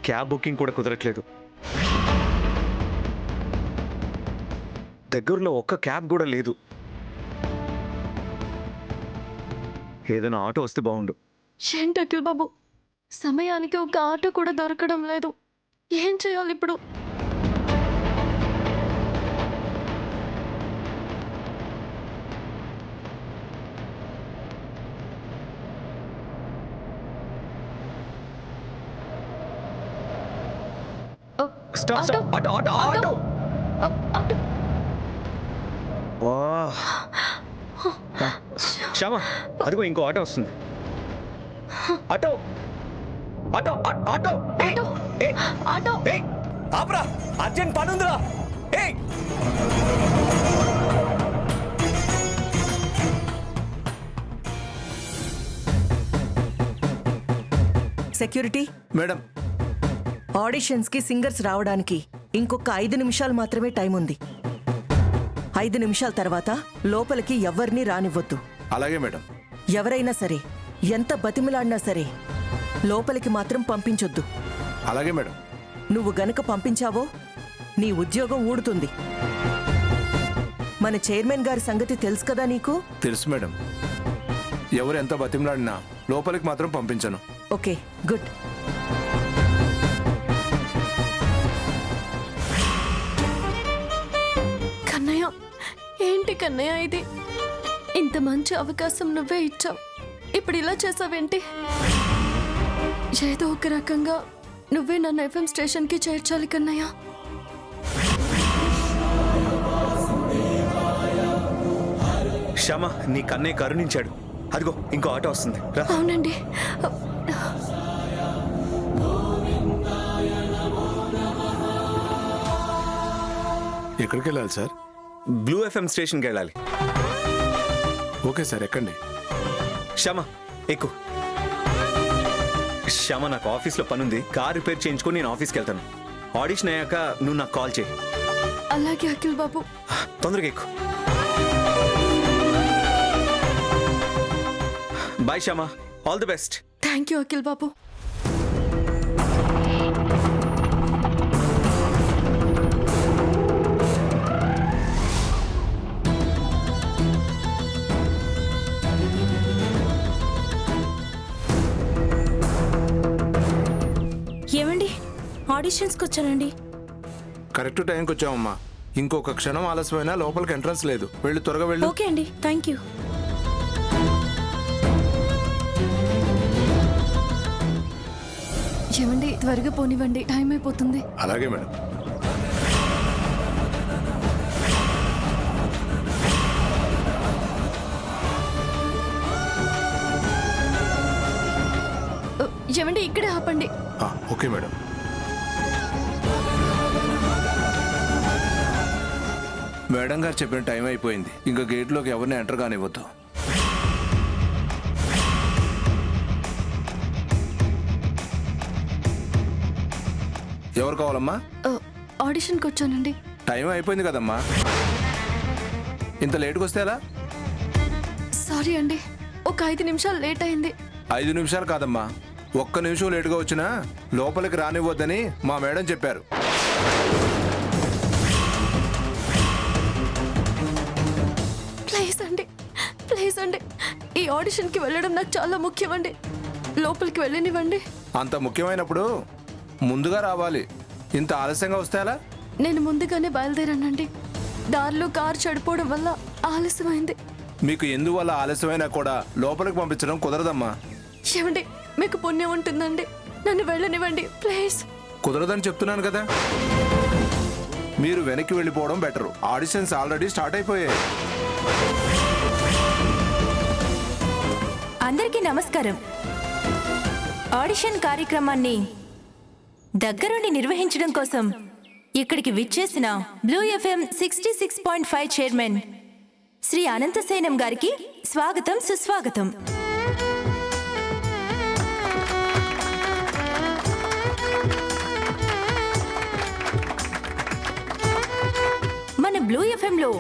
Cab booking కూడా కుదరట్లేదు. దగ్గరలో ఒక్క క్యాబ్ కూడా లేదు. ఏదైనా ఆటో వస్తే బాగుండు. ఏంటి అఖిల్ బాబు, సమయానికి ఒక ఆటో కూడా దొరకడం లేదు. ఏం చేయాలి ఇప్పుడు? Stop auto! Stop auto auto auto. Auto! వా శ్యామ, అదిగో ఇంకో ఆటో వస్తుంది. Auto auto auto auto! Auto! ఆపరా, అర్జెంట్ పని ఉందిరా. సెక్యూరిటీ మేడం, ఆడిషన్స్ కి సింగర్స్ రావడానికి ఇంకొక 5 నిమిషాలు మాత్రమే టైం ఉంది. 5 నిమిషాల తర్వాత లోపలికి ఎవ్వరినీ రానివ్వద్దు. అలాగే మేడం. ఎవరైనా సరే, ఎంత బతిమిలాడినా సరే లోపలికి మాత్రం పంపించొద్దు. అలాగే మేడం. నువ్వు గనుక పంపించావో నీ ఉద్యోగం ఊడుతుంది. మన చైర్మన్ గారి సంగతి తెలుసు కదా నీకు? తెలుసు మేడం. ఎవరు ఎంత బతిమలాడినా లోపలికి మాత్రం పంపించను. Okay, good. కన్నయ్య, ఏంటి కన్నయ్య ఇది? ఇంత మంచి అవకాశం నువ్వే ఇచ్చావు, ఇప్పుడు ఇలా చేసావేంటి? ఏదో ఒక రకంగా నువ్వే నన్ను FM స్టేషన్కి చేర్చాలి కన్నయ్య. శ్యామ, నీ కన్నే కరుణించాడు. అదిగో ఇంకో ఆటో వస్తుంది. రా. అవునండి. ఎక్కడికి వెళ్ళాలి సార్? బ్లూ FM స్టేషన్కి వెళ్ళాలి. ఓకే సార్, ఎక్కండి. శ్యామ, ఎక్కు. శ్యామ, నాకు ఆఫీస్లో పనుంది. కార్ రిపేర్ చేయించుకొని నేను ఆఫీస్కి వెళ్తాను. ఆడిషన్ అయ్యాక నువ్వు నాకు కాల్ చేయి. అలాగే అఖిల్ బాబు. తొందరగా ఎక్కు. Bye Shyama, all the best. Thank you Akhil Babu. ఏమండి, ఆడిషన్స్కి వచ్చానండి. కరెక్ట్ టైంకి వచ్చామమ్మా. ఇంకొక క్షణం ఆలస్యమైనా లోపలికి ఎంట్రన్స్ లేదు. వెళ్ళు, త్వరగా వెళ్ళు. ఓకే అండి, థ్యాంక్ యూ. ఏమండి, త్వరగా పోనివ్వండి, టైం అయిపోతుంది. అలాగే మేడం. ఏమండి, ఇక్కడే ఆపండి. Okay madam. మేడం గారు చెప్పిన టైం అయిపోయింది. ఇంకా గేట్లోకి ఎవరిని ఎంటర్ కానివ్వద్దు. ఎవరు కావాలమ్మా? ఆడిషన్కి వచ్చానండి. టైం అయిపోయింది కదమ్మా. ఇంత లేట్కి వస్తే ఎలా? సారీ అండి, ఒక 5 నిమిషాలు లేట్ అయింది. 5 నిమిషాలు కాదమ్మా, 1 నిమిషం లేటుగా వచ్చినా లోపలికి రానివ్వద్దని మా మేడం చెప్పారు. ప్లీజ్ అండి, ఈ ఆడిషన్కి వెళ్ళడం నాకు చాలా ముఖ్యమండి. లోపలికి వెళ్ళనివ్వండి. అంత ముఖ్యమైనప్పుడు ముందుగా రావాలి. ఇంత ఆలస్యంగా వస్తే ఎలా? నేను ముందుగానే బయలుదేరానండి. దారిలో కారు చెడిపోవడం వల్ల ఆలస్యమైంది. మీకు ఎందువల్ల ఆలస్యమైనా కూడా లోపలికి పంపించడం కుదరదమ్మా. ఏమండి, మీకు పుణ్యం ఉంటుందండి, నన్ను వెళ్ళనివ్వండి ప్లీజ్. కుదరదని చెప్తున్నాను కదా. మీరు వెనక్కి వెళ్ళిపోవడం బెటరు. ఆడిషన్స్ ఆల్రెడీ స్టార్ట్ అయిపోయాయి. అందరికీ నమస్కారం. ఆడిషన్ కార్యక్రమాన్ని దగ్గరుండి నిర్వహించడం కోసం ఇక్కడికి విచ్చేసిన blue FM 66.5 chairman Shri Ananthasayanam గారికి స్వాగతం, సుస్వాగతం. మన బ్లూ FMలో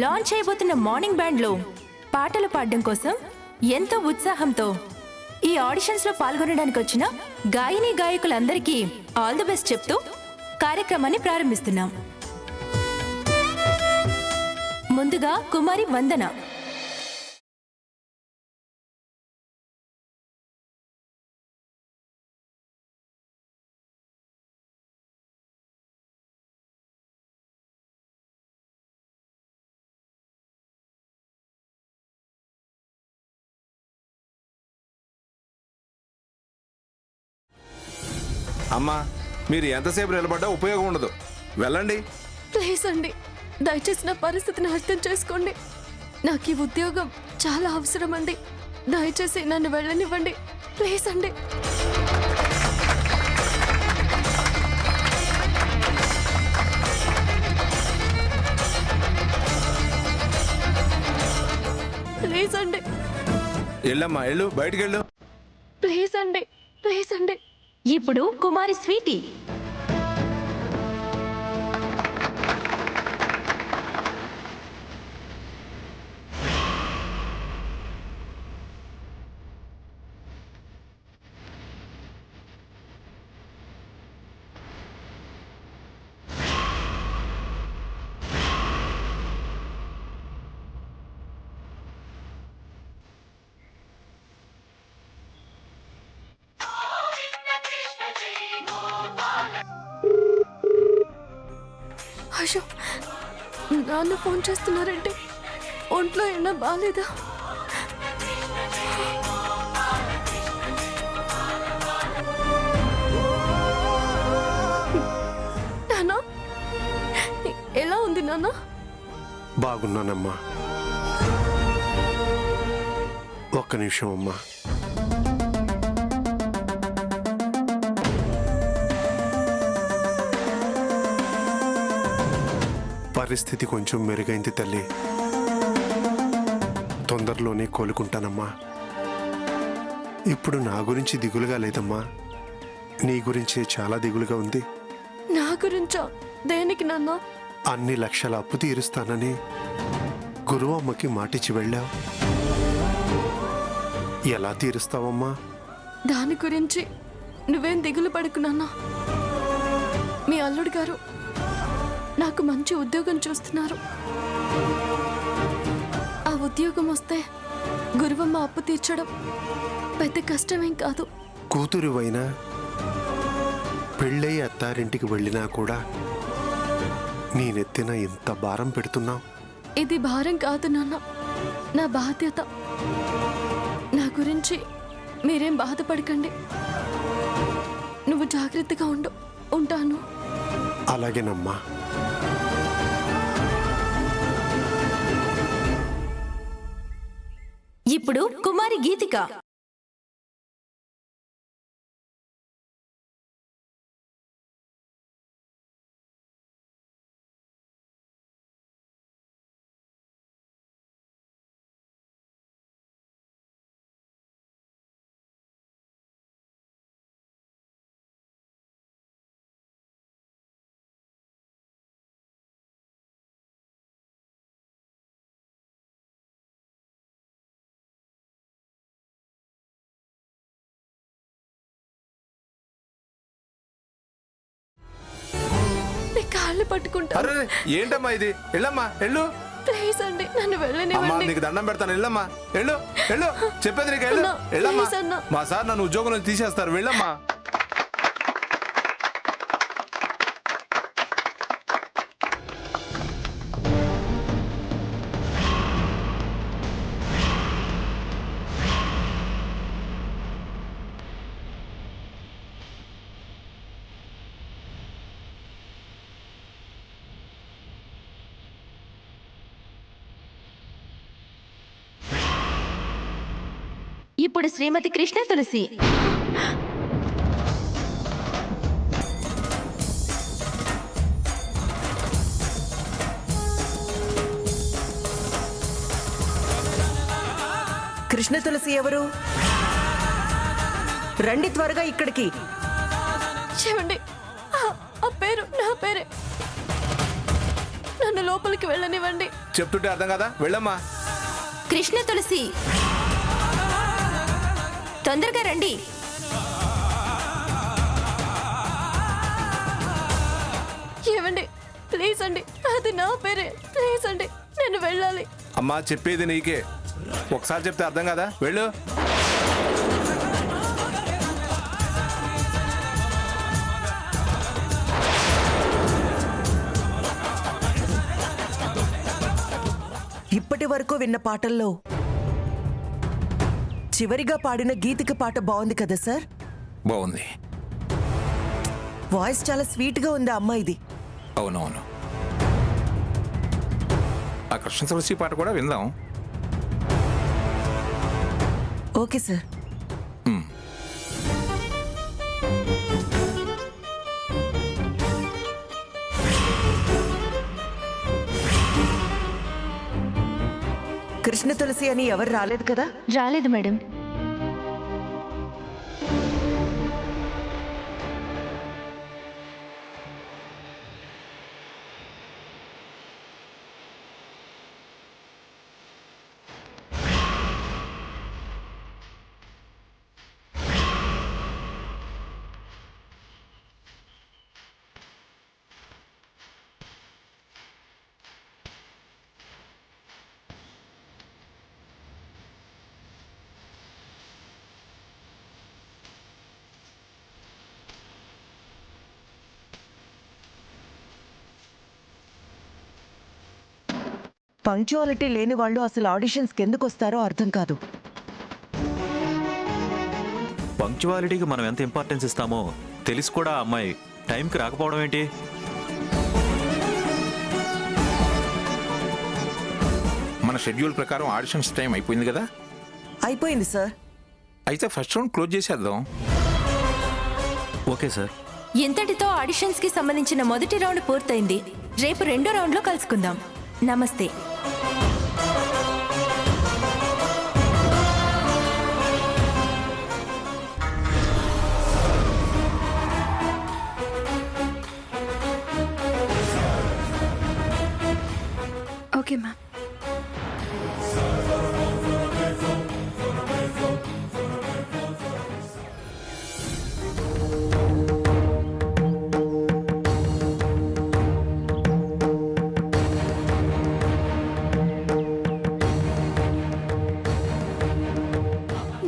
లాంచ్ అయిపోతున్న మార్నింగ్ బ్యాండ్లో పాటలు పాడడం కోసం ఎంతో ఉత్సాహంతో ఈ ఆడిషన్స్ లో పాల్గొనడానికి వచ్చిన గాయని గాయకులందరికీ ఆల్ ది బెస్ట్ చెప్తూ కార్యక్రమాన్ని ప్రారంభిస్తున్నాం. ముందుగా కుమారి వందన. అమ్మా, మీరు ఎంతసేపు నిలబడ్డా ఉపయోగం ఉండదు, వెళ్ళండి. ప్లీజ్ అండి, దయచేసి నా పరిస్థితిని అర్థం చేసుకోండి. నాకు ఈ ఉద్యోగం చాలా అవసరం అండి. దయచేసి నన్ను వెళ్ళనివ్వండి, ప్లీజ్ అండి. ప్లీజ్ అండి, వెళ్ళమ్మా, వెళ్ళు, బయటికి వెళ్ళు. ప్లీజ్ అండి, ప్లీజ్ అండి. ఇప్పుడు కుమారి స్వీటీ. అయ్యో, నాన్న ఫోన్ చేస్తున్నారంటే ఒంట్లో ఏమన్నా బాగాలేదా? నాన్న, ఎలా ఉంది నాన్న? బాగున్నానమ్మా. ఒక్క నిమిషం అమ్మా. పరిస్థితి కొంచెం మెరుగైంది తల్లి. తొందరలోనే కోలుకుంటానమ్మా. ఇప్పుడు నా గురించి దిగులుగా లేదమ్మా, నీ గురించే చాలా దిగులుగా ఉంది. నా గురించా? దేనికి నాన్న? అన్ని లక్షల అప్పు తీరుస్తానని గురువు అమ్మకి మాటిచ్చి వెళ్ళావు. ఎలా తీరుస్తావమ్మా? దాని గురించి నువ్వేం దిగులు పడకు నాన్న. మీ అల్లుడు గారు నాకు మంచి ఉద్యోగం చూస్తున్నారు. ఆ ఉద్యోగం వస్తే గురువమ్మ అప్పు తీర్చడం పెద్ద కష్టమేం కాదు. కూతురువైనా పెళ్ళై అత్తారింటికి వెళ్ళినా కూడా నీ నెత్తిన ఇంత భారం పెడుతున్నావు. ఇది భారం కాదు నాన్న, నా బాధ్యత. నా గురించి మీరేం బాధపడకండి. నువ్వు జాగ్రత్తగా ఉండు. ఉంటాను. అలాగేనమ్మా. ఇప్పుడు కుమారి గీతిక. కాళ్ళు పట్టుకుంటా. అరే, ఏంటమ్మా ఇది? వెళ్ళమ్మా, వెళ్ళు. ప్లీజ్ అండి, నన్ను అమ్మా, వెళ్ళనివ్వండి. నీకు దండం పెడతాను, వెళ్ళమ్మా, వెళ్ళు, వెళ్ళు. చెప్పేది నీకు, వెళ్ళు, అన్నా, వెళ్ళమ్మా. ప్లీజ్ అన్నా. మా సార్ నన్ను ఉద్యోగం నుంచి తీసేస్తారు, వెళ్ళమ్మా. ఇప్పుడు శ్రీమతి కృష్ణ తులసి. కృష్ణ తులసి ఎవరు? రండి త్వరగా ఇక్కడికి. చూడండి, ఆ పేరు నా పేరే. నన్ను లోపలికి వెళ్ళనివ్వండి. చెప్తుంటే అర్థం కదా, వెళ్ళమ్మా. కృష్ణ తులసి, తొందరగా రండి. ఏమండి ప్లీజ్ అండి, అది నా పేరే, ప్లీజ్ అండి, నేను వెళ్ళాలి. అమ్మా చెప్పేది నీకే, ఒకసారి చెప్తే అర్థం కదా, వెళ్ళు. ఇప్పటి వరకు విన్న పాటల్లో చివరిగా పాడిన గీతిక పాట బాగుంది కదా సార్? బాగుంది. వాయిస్ చాలా స్వీట్ గా ఉంది అమ్మాయిది. అవునవును. ఆ కృష్ణ తులసి పాట కూడా విందాం. Okay sir. కృష్ణ తులసి అని ఎవరు రాలేదు కదా? రాలేదు మేడం. పంక్చువాలిటీ లేని వాళ్ళు అసలు ఆడిషన్స్కి ఎందుకు వస్తారో అర్థం కాదు. పంక్చువాలిటీకి మనం ఎంత ఇంపార్టెన్స్ ఇస్తామో తెలిసి కూడా ఆ అమ్మాయి టైంకి రాకపోవడం ఏంటి? మన షెడ్యూల్ ప్రకారం ఆడిషన్స్ టైం అయిపోయింది కదా. అయిపోయింది సార్. అయితే ఫస్ట్ రౌండ్ క్లోజ్ చేసేద్దాం. Okay sir. ఇంతటితో ఆడిషన్స్ కి సంబంధించిన మొదటి రౌండ్ పూర్తయింది. రేపు రెండో రౌండ్ లో కలుసుకుందాం. నమస్తే. Okay ma'am.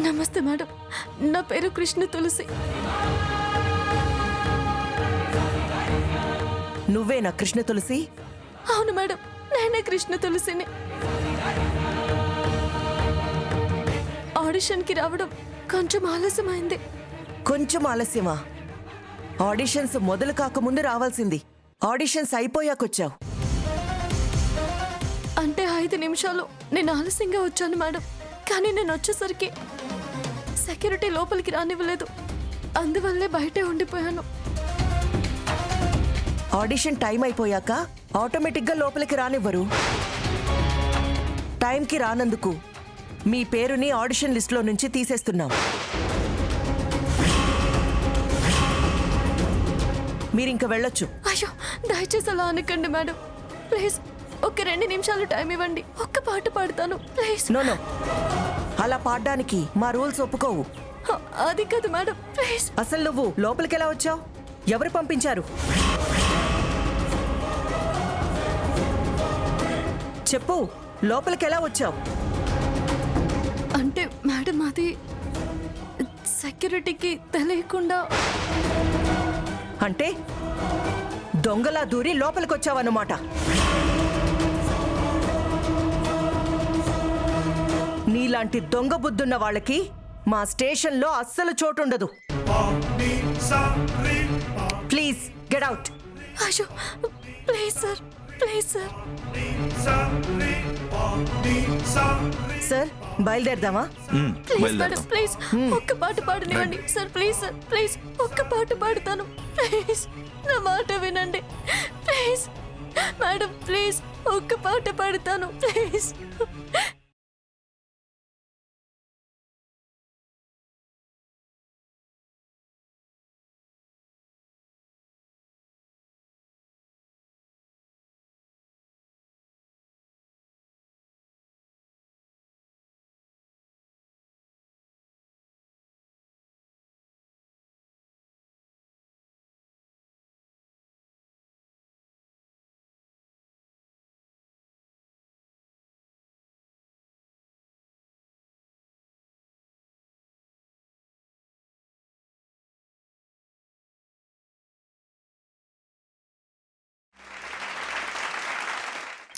నమస్తే మేడం, నా పేరు కృష్ణ తులసి. నువ్వేనా కృష్ణ తులసి? అవును మేడం, నేనే కృష్ణ తులసిని. ఆడిషన్కి రావడం కొంచెం ఆలస్యమైంది. కొంచెం ఆలస్యమా? ఆడిషన్స్ మొదలు కాకముందు రావాల్సింది. ఆడిషన్స్ అయిపోయాకొచ్చావు. అంటే 5 నిమిషాలు నేను ఆలస్యంగా వచ్చాను మేడం. కానీ నేను వచ్చేసరికి సెక్యూరిటీ లోపలికి రానివ్వలేదు. అందువల్లే బయటే ఉండిపోయాను. ఆడిషన్ టైం అయిపోయాక ఆటోమేటిక్గా లోపలికి రానివ్వరు. టైంకి రానందుకు మీ పేరుని ఆడిషన్ లిస్ట్లో నుంచి తీసేస్తున్నాం. మీరింక వెళ్ళొచ్చు. అయ్యో దయచేసి అలా అనకండి మేడం, ప్లీజ్. ఒక 2 నిమిషాలు టైం ఇవ్వండి, ఒక్క పాట పాడతాను ప్లీజ్. నో అలా పాడడానికి మా రూల్స్ ఒప్పుకోవు. అది కాదు మేడం, ప్లీజ్. అసలు నువ్వు లోపలికి ఎలా వచ్చావు? ఎవరు పంపించారు? చెప్పు, లోపలికి ఎలా వచ్చావు? అంటే మేడం అది సెక్యూరిటీకి తెలియకుండా. అంటే దొంగలా దూరి లోపలికి వచ్చావన్నమాట. నీలాంటి దొంగ బుద్ధున్న వాళ్ళకి మా స్టేషన్లో అస్సలు చోటుండదు. Please get out. అయ్యో please sir, please sir. Sir బయలుదేరదామా? ప్లీజ్ మేడం, ప్లీజ్ ఒక్క పాట పాడనివ్వండి సార్. ప్లీజ్ సార్, ప్లీజ్ ఒక్క పాట పాడతాను ప్లీజ్. నా మాట వినండి ప్లీజ్. మేడం ప్లీజ్ ఒక్క పాట పాడతాను ప్లీజ్.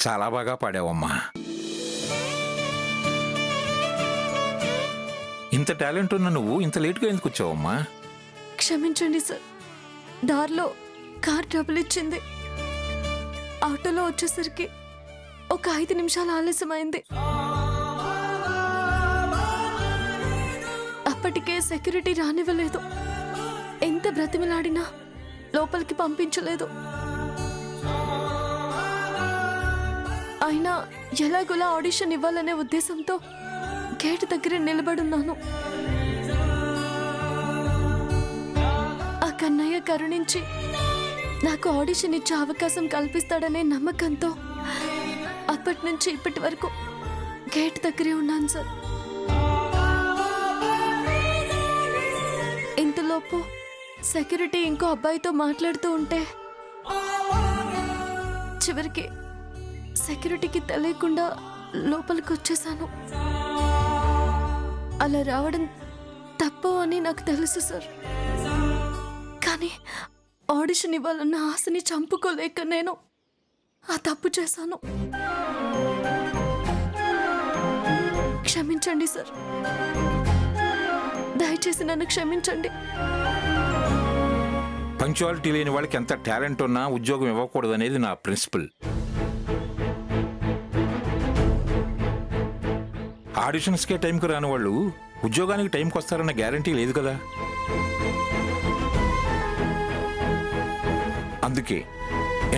చాలా బాగా పాడావమ్మా. ఇంత టాలెంట్ ఉన్న నువ్వు ఇంత లేట్గా ఎందుకు వచ్చావమ్మా? క్షమించండి సార్, దారిలో కార్ ట్రబుల్ ఇచ్చింది. ఆటోలో వచ్చేసరికి ఒక 5 నిమిషాలు ఆలస్యమైంది. అప్పటికే సెక్యూరిటీ రానివ్వలేదు. ఎంత బ్రతిమలాడినా లోపలికి పంపించలేదు. అయినా ఎలాగోలా ఆడిషన్ ఇవ్వాలనే ఉద్దేశంతో గేట్ దగ్గర నిలబడున్నాను. ఆ కన్నయ్య కరుణించి నాకు ఆడిషన్ ఇచ్చే అవకాశం కల్పిస్తాడనే నమ్మకంతో అప్పటి నుంచి ఇప్పటి వరకు గేట్ దగ్గరే ఉన్నాను సార్. ఇంతలోపు సెక్యూరిటీ ఇంకో అబ్బాయితో మాట్లాడుతూ ఉంటే చివరికి సెక్యూరిటీకి తెలియకుండా లోపలికి వచ్చేసాను. అలా రావడం తప్పు అని నాకు తెలుసు సార్. కానీ ఆడిషన్ ఇవ్వాలన్న ఆశని చంపుకోలేక నేను ఆ తప్పు చేశాను. క్షమించండి సార్, దయచేసి నన్ను క్షమించండి. పంక్చువాలిటీ లేని వాళ్ళకి ఎంత టాలెంట్ ఉన్నా ఉద్యోగం ఇవ్వకూడదు అనేది నా ప్రిన్సిపల్. ఆడిషన్స్కే టైంకి రాని వాళ్ళు ఉద్యోగానికి టైంకి వస్తారన్న గ్యారంటీ లేదు కదా. అందుకే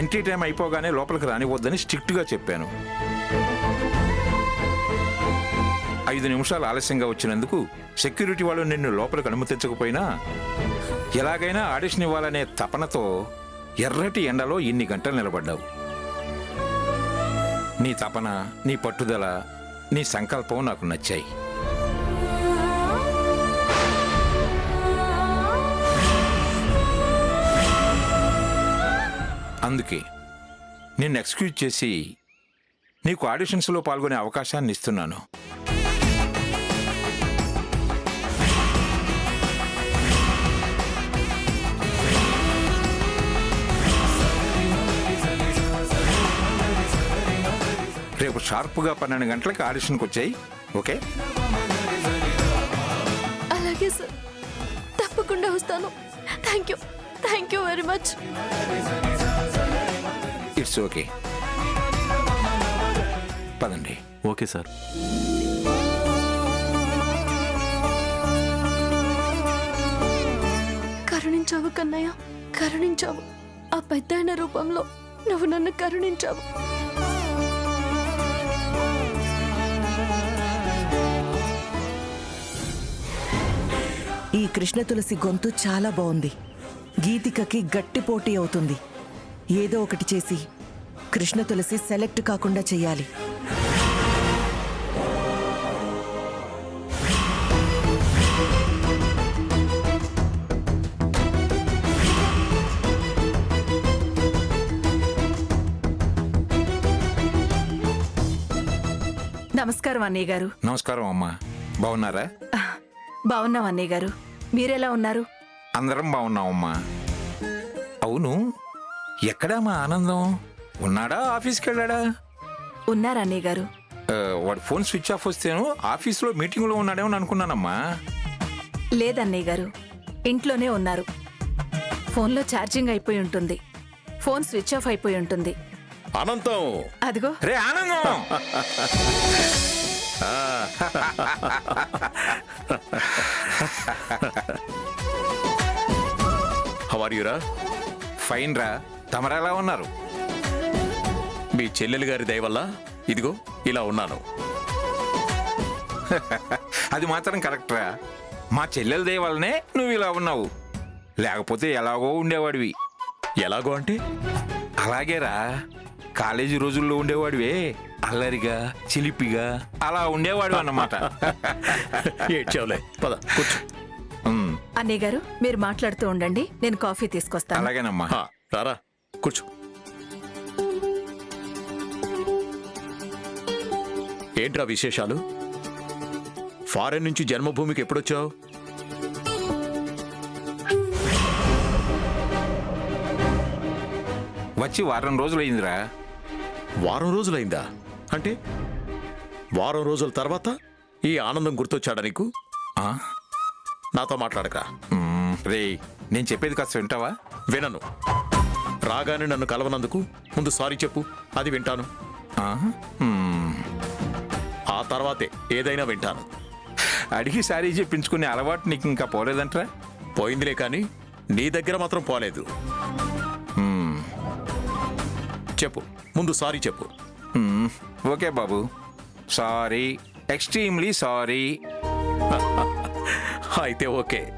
ఎంట్రీ టైం అయిపోగానే లోపలికి రానివ్వద్దని స్ట్రిక్ట్గా చెప్పాను. 5 నిమిషాలు ఆలస్యంగా వచ్చినందుకు సెక్యూరిటీ వాళ్ళు నిన్ను లోపలికి అనుమతించకపోయినా ఎలాగైనా ఆడిషన్ ఇవ్వాలనే తపనతో ఎర్రటి ఎండలో ఇన్ని గంటలు నిలబడ్డావు. నీ తపన, నీ పట్టుదల, నీ సంకల్పం నాకు నచ్చాయి. అందుకే నిన్ను ఎక్స్క్యూజ్ చేసి నీకు ఆడిషన్స్లో పాల్గొనే అవకాశాన్ని ఇస్తున్నాను. రేపు షార్ప్గా 12 గంటలకు ఆడిషన్కి వచ్చాయి. ఓకే? అలాగే సార్, తప్పకుండా వస్తాను. Thank you very much. It's okay. పదండి. Okay sir. కరుణించావు కన్నయ్య, కరుణించావు. ఆ పెద్దాయన రూపంలో నువ్వు నన్ను కరుణించావు. ఈ కృష్ణ తులసి గొంతు చాలా బాగుంది. గీతికకి గట్టి పోటీ అవుతుంది. ఏదో ఒకటి చేసి కృష్ణ తులసి సెలెక్ట్ కాకుండా చెయ్యాలి. నమస్కారం అన్నయ్య గారు. నమస్కారం అమ్మా. బాగున్నారా? బాగున్నాం అన్నయ్య గారు, మీరెలా ఉన్నారు? అందరం బాగున్నామమ్మా. అవును, ఎక్కడా మా ఆనందం? ఉన్నాడా? ఆఫీస్కి వెళ్ళాడా? ఉన్నారు అన్నయ్య గారు. వాడు ఫోన్ స్విచ్ ఆఫ్ వస్తేను ఆఫీస్లో మీటింగ్లో ఉన్నాడేమో అనుకున్నానమ్మా. లేదన్నయ్య గారు, ఇంట్లోనే ఉన్నారు. ఫోన్లో ఛార్జింగ్ అయిపోయి ఉంటుంది, ఫోన్ స్విచ్ ఆఫ్ అయిపోయి ఉంటుంది. అనంతం, అదిగో. రే ఆనందం! హౌ ఆర్ యు రా? ఫైన్ రా. తమరెలా ఉన్నారు? మీ చెల్లెలు గారి దయ వల్ల ఇదిగో ఇలా ఉన్నాను. అది మాత్రం కరెక్ట్ రా. మా చెల్లెల దయ వల్లనే నువ్వు ఇలా ఉన్నావు. లేకపోతే ఎలాగో ఉండేవాడివి. ఎలాగో అంటే? అలాగేరా, కాలేజీ రోజుల్లో ఉండేవాడివే, అల్లరిగా, చిలిపిగా అలా ఉండేవాడు అన్నమాట. ఏడ్చావులే, పద కూర్చో. అన్నయ్య గారు, మీరు మాట్లాడుతూ ఉండండి, నేను కాఫీ తీసుకొస్తాను. అలాగేనమ్మా. రారా కూర్చో. ఏంట్రా విశేషాలు? ఫారెన్ నుంచి జన్మభూమికి ఎప్పుడొచ్చావు? వచ్చి వారం రోజులైందిరా. వారం రోజులైందా? అంటే వారం రోజుల తర్వాత ఈ ఆనందం గుర్తొచ్చాడా నీకు? ఆ? నాతో మాట్లాడక. రే, నేను చెప్పేది కాస్త వింటావా? వినను. రాగానే నన్ను కలవనందుకు ముందు సారీ చెప్పు, అది వింటాను. ఆ? మ్మ్. ఆ తర్వాతే ఏదైనా వింటాను. అడిగి సారీ చెప్పించుకునే అలవాటు నీకు ఇంకా పోలేదంట్రా? పోయిందిలే కానీ నీ దగ్గర మాత్రం పోలేదు. మ్మ్. చెప్పు, ముందు సారీ చెప్పు. మ్మ్. ఓకే బాబు, సారీ, ఎక్స్ట్రీమ్లీ సారీ. అయితే ఓకే.